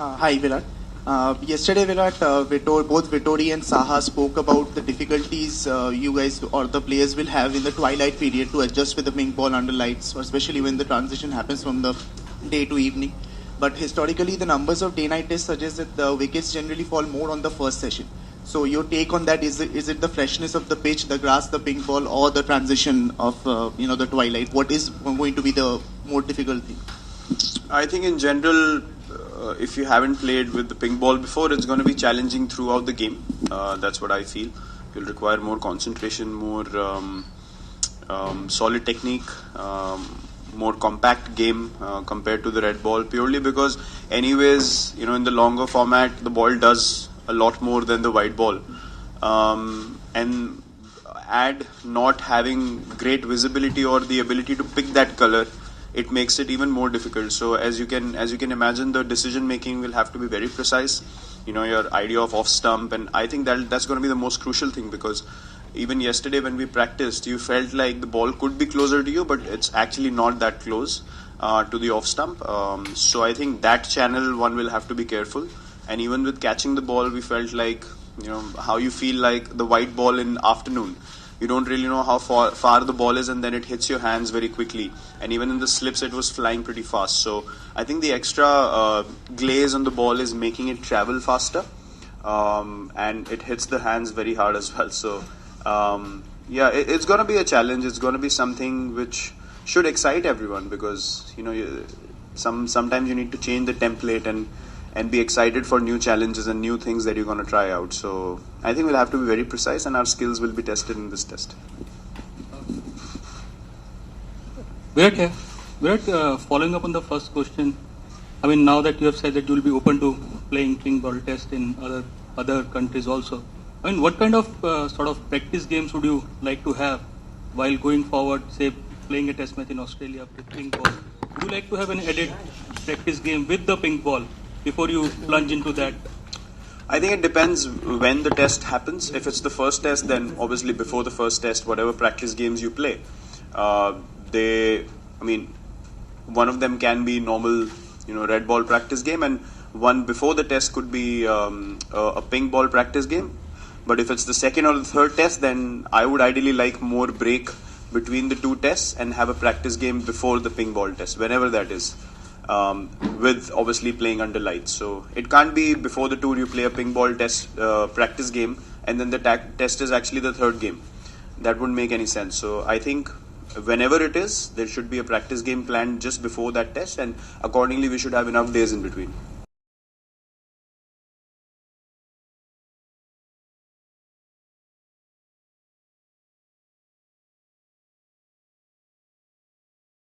Hi, Virat. Yesterday, Virat, both Vittori and Saha spoke about the difficulties you guys or the players will have in the twilight period to adjust with the pink ball under lights, especially when the transition happens from the day to evening. But historically, the numbers of day-night tests suggest that the wickets generally fall more on the first session. So your take on that, is it the freshness of the pitch, the grass, the pink ball, or the transition of the twilight? What is going to be the more difficult thing? I think in general, if you haven't played with the pink ball before, it's going to be challenging throughout the game. That's what I feel. You'll require more concentration, more solid technique, more compact game compared to the red ball, purely because anyways, in the longer format, the ball does a lot more than the white ball. And add not having great visibility or the ability to pick that color, it makes it even more difficult. So as you can imagine, the decision making will have to be very precise. Your idea of off stump, and I think that's going to be the most crucial thing, because even yesterday when we practiced, you felt like the ball could be closer to you, but it's actually not that close to the off stump. So I think that channel one will have to be careful. And even with catching the ball, we felt like how you feel like the white ball in afternoon. You don't really know how far the ball is, and then it hits your hands very quickly. And even in the slips, it was flying pretty fast. So I think the extra glaze on the ball is making it travel faster, and it hits the hands very hard as well. So it's going to be a challenge. It's going to be something which should excite everyone, because sometimes you need to change the template and be excited for new challenges and new things that you're going to try out. So I think we'll have to be very precise, and our skills will be tested in this test. Virat, following up on the first question, I mean, now that you have said that you will be open to playing pink ball test in other countries also, I mean, what kind of sort of practice games would you like to have while going forward, say playing a test match in Australia with pink ball? Would you like to have an added practice game with the pink ball before you plunge into that? I think it depends when the test happens. If it's the first test, then obviously before the first test, whatever practice games you play, one of them can be normal, red ball practice game, and one before the test could be a pink ball practice game. But if it's the second or the third test, then I would ideally like more break between the two tests and have a practice game before the pink ball test, whenever that is. With obviously playing under lights. So it can't be before the tour you play a pink ball test practice game, and then the test is actually the third game. That wouldn't make any sense. So I think whenever it is, there should be a practice game planned just before that test, and accordingly we should have enough days in between.